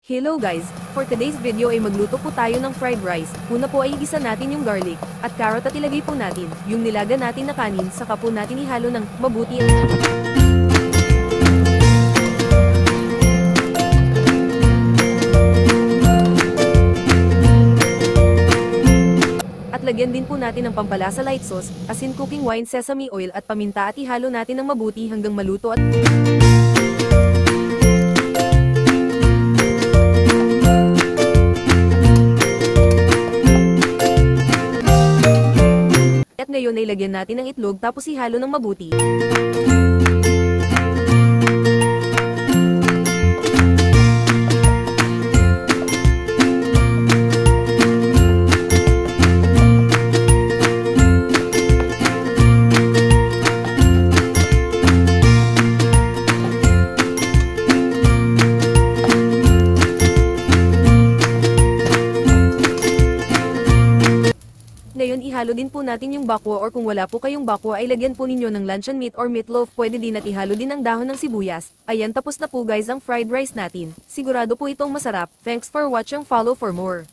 Hello guys! For today's video ay magluto po tayo ng fried rice. Una po ay igisa natin yung garlic at carrot at ilagay po natin yung nilaga natin na kanin, saka po natin ihalo ng mabuti. At lagyan din po natin ng pampalasa light sauce, asin, cooking wine, sesame oil at paminta at ihalo natin ng mabuti hanggang maluto at ngayon ay lagyan natin ng itlog tapos ihalo ng mabuti. Ngayon ihalo din po natin yung bakwa, or kung wala po kayong bakwa ay lagyan po ninyo ng luncheon meat or meatloaf, pwede din at ihalo din ng dahon ng sibuyas. Ayan, tapos na po guys ang fried rice natin. Sigurado po itong masarap. Thanks for watching, follow for more.